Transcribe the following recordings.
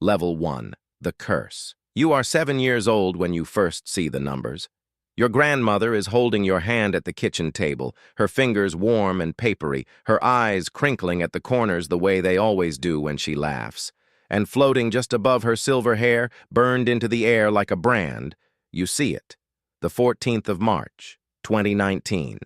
Level 1. The Curse. You are 7 years old when you first see the numbers. Your grandmother is holding your hand at the kitchen table, her fingers warm and papery, her eyes crinkling at the corners the way they always do when she laughs. And floating just above her silver hair, burned into the air like a brand, you see it. The 14th of March, 2019.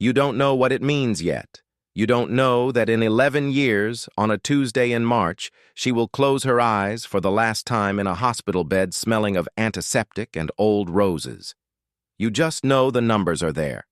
You don't know what it means yet. You don't know that in 11 years, on a Tuesday in March, she will close her eyes for the last time in a hospital bed smelling of antiseptic and old roses. You just know the numbers are there.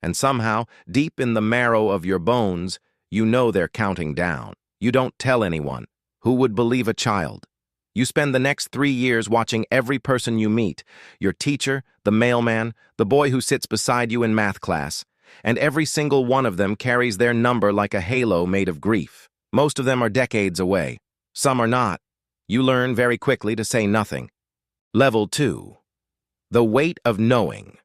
And somehow, deep in the marrow of your bones, you know they're counting down. You don't tell anyone. Who would believe a child? You spend the next 3 years watching every person you meet, your teacher, the mailman, the boy who sits beside you in math class, and every single one of them carries their number like a halo made of grief. Most of them are decades away. Some are not. You learn very quickly to say nothing. Level 2. The weight of knowing.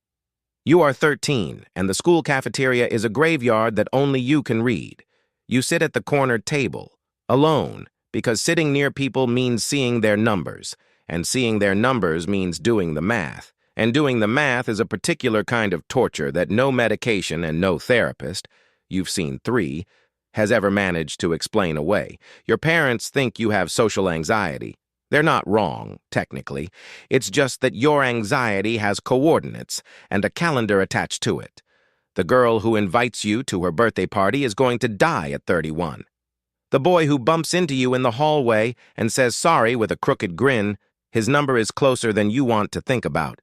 You are 13, and the school cafeteria is a graveyard that only you can read. You sit at the corner table, alone, because sitting near people means seeing their numbers, and seeing their numbers means doing the math. And doing the math is a particular kind of torture that no medication and no therapist, you've seen 3, has ever managed to explain away. Your parents think you have social anxiety. They're not wrong, technically. It's just that your anxiety has coordinates and a calendar attached to it. The girl who invites you to her birthday party is going to die at 31. The boy who bumps into you in the hallway and says sorry with a crooked grin, his number is closer than you want to think about.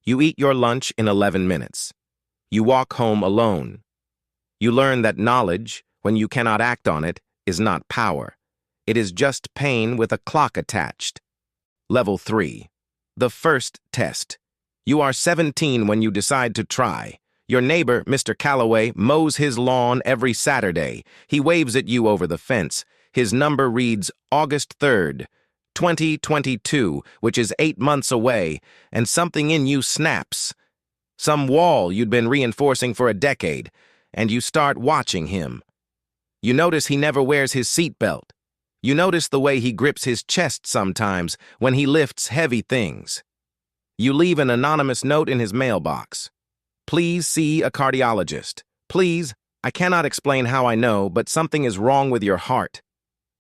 You eat your lunch in 11 minutes. You walk home alone. You learn that knowledge, when you cannot act on it, is not power. It is just pain with a clock attached. Level 3. The first test. You are 17 when you decide to try. Your neighbor, Mr. Calloway, mows his lawn every Saturday. He waves at you over the fence. His number reads August 3rd. 2022, which is 8 months away, and something in you snaps. Some wall you'd been reinforcing for a decade, and you start watching him. You notice he never wears his seatbelt. You notice the way he grips his chest sometimes when he lifts heavy things. You leave an anonymous note in his mailbox. Please see a cardiologist. Please, I cannot explain how I know, but something is wrong with your heart.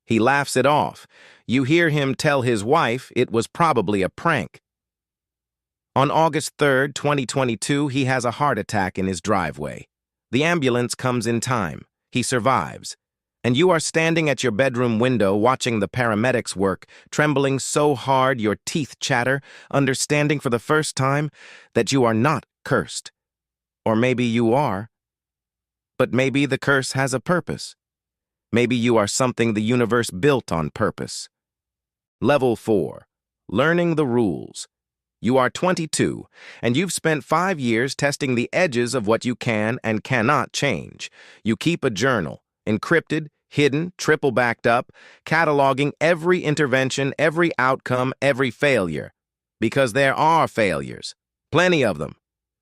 He laughs it off. You hear him tell his wife it was probably a prank. On August 3rd, 2022, he has a heart attack in his driveway. The ambulance comes in time. He survives. And you are standing at your bedroom window watching the paramedics work, trembling so hard your teeth chatter, understanding for the first time that you are not cursed. Or maybe you are. But maybe the curse has a purpose. Maybe you are something the universe built on purpose. Level 4. Learning the rules. You are 22, and you've spent 5 years testing the edges of what you can and cannot change. You keep a journal, encrypted, hidden, triple backed up, cataloging every intervention, every outcome, every failure. Because there are failures. Plenty of them.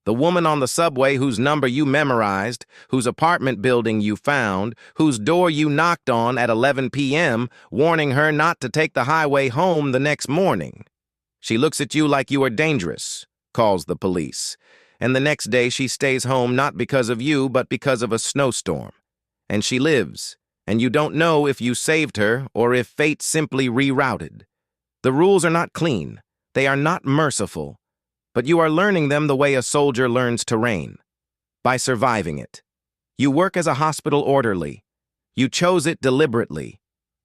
The woman on the subway whose number you memorized, whose apartment building you found, whose door you knocked on at 11 p.m., warning her not to take the highway home the next morning. She looks at you like you are dangerous, calls the police, and the next day she stays home not because of you, but because of a snowstorm. And she lives, and you don't know if you saved her or if fate simply rerouted. The rules are not clean. They are not merciful. But you are learning them the way a soldier learns terrain, by surviving it. You work as a hospital orderly. You chose it deliberately.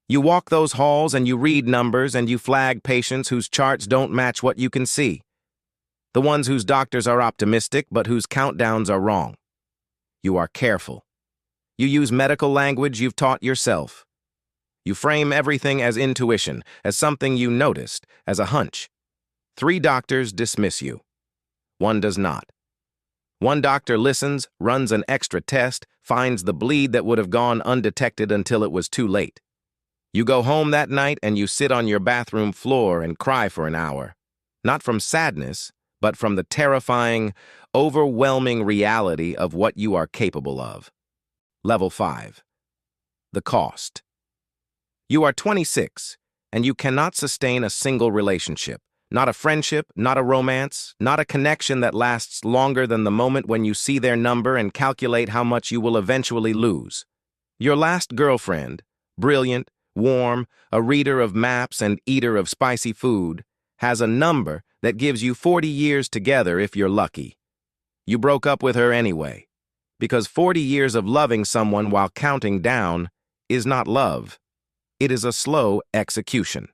You walk those halls and you read numbers and you flag patients whose charts don't match what you can see. The ones whose doctors are optimistic but whose countdowns are wrong. You are careful. You use medical language you've taught yourself. You frame everything as intuition, as something you noticed, as a hunch. 3 doctors dismiss you. 1 does not. 1 doctor listens, runs an extra test, finds the bleed that would have gone undetected until it was too late. You go home that night and you sit on your bathroom floor and cry for an hour. Not from sadness, but from the terrifying, overwhelming reality of what you are capable of. Level 5. The cost. You are 26. and you cannot sustain a single relationship. Not a friendship, not a romance, not a connection that lasts longer than the moment when you see their number and calculate how much you will eventually lose. Your last girlfriend, brilliant, warm, a reader of maps and eater of spicy food, has a number that gives you 40 years together if you're lucky. You broke up with her anyway, because 40 years of loving someone while counting down is not love. It is a slow execution.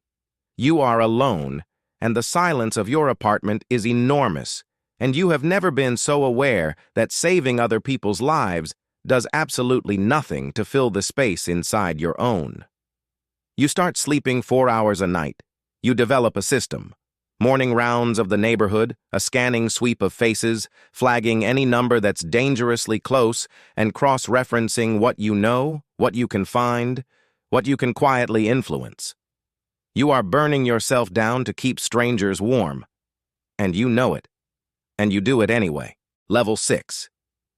You are alone, and the silence of your apartment is enormous, and you have never been so aware that saving other people's lives does absolutely nothing to fill the space inside your own. You start sleeping 4 hours a night. You develop a system. Morning rounds of the neighborhood, a scanning sweep of faces, flagging any number that's dangerously close, and cross-referencing what you know, what you can find, what you can quietly influence. You are burning yourself down to keep strangers warm. And you know it. And you do it anyway. Level 6.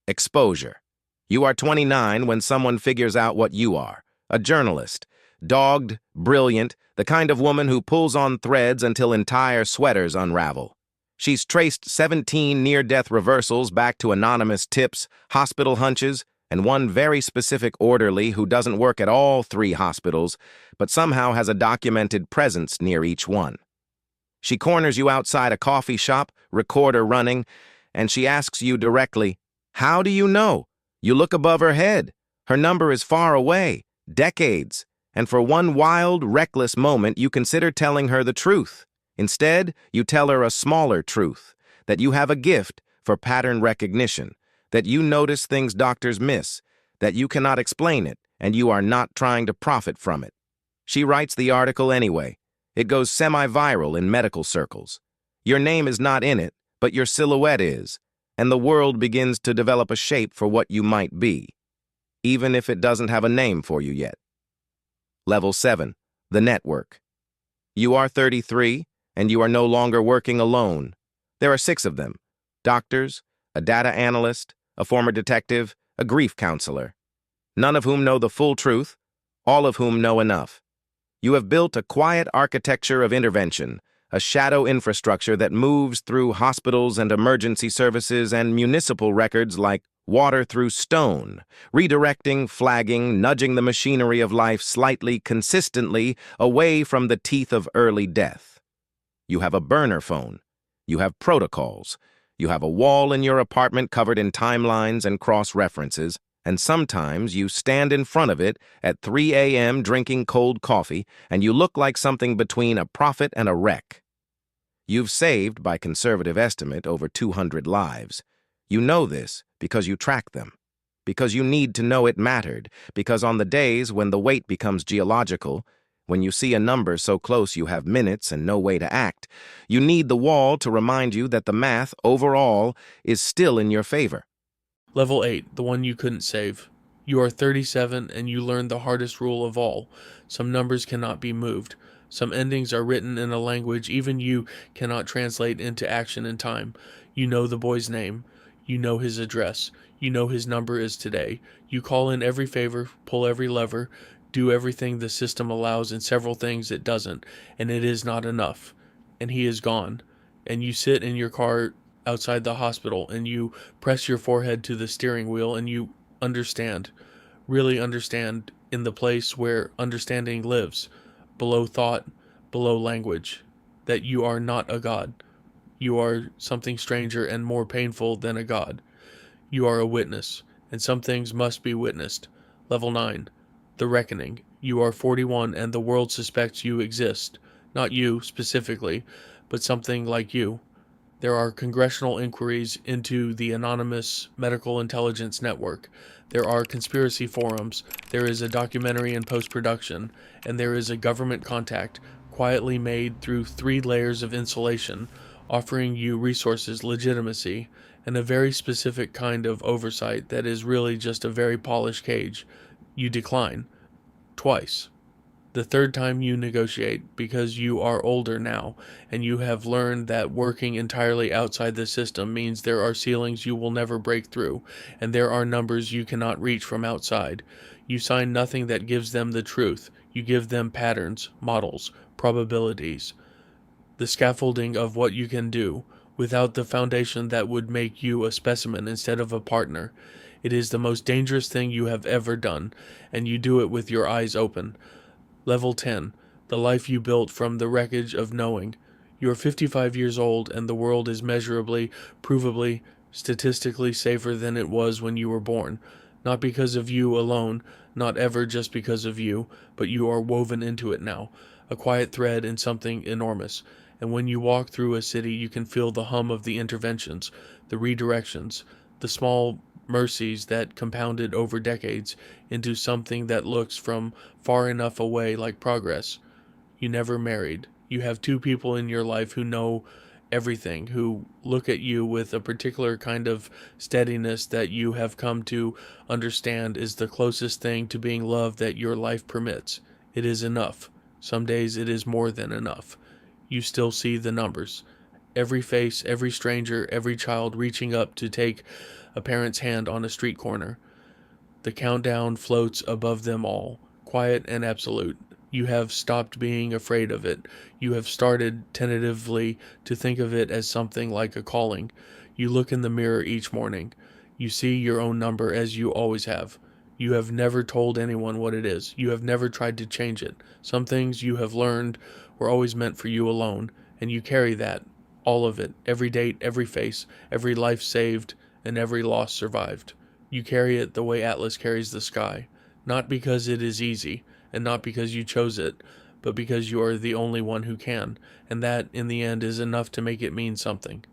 Exposure. You are 29 when someone figures out what you are. A journalist. Dogged, brilliant, the kind of woman who pulls on threads until entire sweaters unravel. She's traced 17 near-death reversals back to anonymous tips, hospital hunches, and one very specific orderly who doesn't work at all 3 hospitals, but somehow has a documented presence near each one. She corners you outside a coffee shop, recorder running, and she asks you directly, "How do you know?" You look above her head. Her number is far away, decades, and for one wild, reckless moment you consider telling her the truth. Instead, you tell her a smaller truth, that you have a gift for pattern recognition, that you notice things doctors miss, that you cannot explain it, and you are not trying to profit from it. She writes the article anyway. It goes semi-viral in medical circles. Your name is not in it, but your silhouette is, and the world begins to develop a shape for what you might be, even if it doesn't have a name for you yet. Level 7. The network. You are 33, and you are no longer working alone. There are 6 of them. Doctors, a data analyst, a former detective, a grief counselor. None of whom know the full truth, all of whom know enough. You have built a quiet architecture of intervention, a shadow infrastructure that moves through hospitals and emergency services and municipal records like water through stone, redirecting, flagging, nudging the machinery of life slightly, consistently, away from the teeth of early death. You have a burner phone. You have protocols. You have a wall in your apartment covered in timelines and cross-references, and sometimes you stand in front of it at 3 a.m. drinking cold coffee, and you look like something between a prophet and a wreck. You've saved, by conservative estimate, over 200 lives. You know this because you track them, because you need to know it mattered, because on the days when the wait becomes geological, when you see a number so close you have minutes and no way to act, you need the wall to remind you that the math, overall, is still in your favor. Level 8, the one you couldn't save. You are 37 and you learned the hardest rule of all. Some numbers cannot be moved. Some endings are written in a language even you cannot translate into action in time. You know the boy's name. You know his address. You know his number is today. You call in every favor, pull every lever, do everything the system allows and several things it doesn't, and it is not enough. And he is gone. And you sit in your car outside the hospital and you press your forehead to the steering wheel and you understand, really understand, in the place where understanding lives, below thought, below language, that you are not a god. You are something stranger and more painful than a god. You are a witness, and some things must be witnessed. Level 9. The Reckoning. You are 41 and the world suspects you exist. Not you, specifically, but something like you. There are congressional inquiries into the anonymous medical intelligence network. There are conspiracy forums. There is a documentary in post-production. And there is a government contact, quietly made through 3 layers of insulation, offering you resources, legitimacy, and a very specific kind of oversight that is really just a very polished cage. You decline. Twice. The 3rd time you negotiate, because you are older now, and you have learned that working entirely outside the system means there are ceilings you will never break through, and there are numbers you cannot reach from outside. You sign nothing that gives them the truth. You give them patterns, models, probabilities, the scaffolding of what you can do, without the foundation that would make you a specimen instead of a partner. It is the most dangerous thing you have ever done, and you do it with your eyes open. Level 10. The life you built from the wreckage of knowing. You are 55 years old, and the world is measurably, provably, statistically safer than it was when you were born. Not because of you alone, not ever just because of you, but you are woven into it now, a quiet thread in something enormous. And when you walk through a city, you can feel the hum of the interventions, the redirections, the small mercies that compounded over decades into something that looks from far enough away like progress. You never married. You have two people in your life who know everything, who look at you with a particular kind of steadiness that you have come to understand is the closest thing to being loved that your life permits. It is enough. Some days it is more than enough. You still see the numbers. Every face, every stranger, every child reaching up to take a parent's hand on a street corner. The countdown floats above them all, quiet and absolute. You have stopped being afraid of it. You have started tentatively to think of it as something like a calling. You look in the mirror each morning. You see your own number as you always have. You have never told anyone what it is. You have never tried to change it. Some things you have learned were always meant for you alone, and you carry that, all of it, every date, every face, every life saved, and every loss survived. You carry it the way Atlas carries the sky, not because it is easy, and not because you chose it, but because you are the only one who can, and that, in the end, is enough to make it mean something.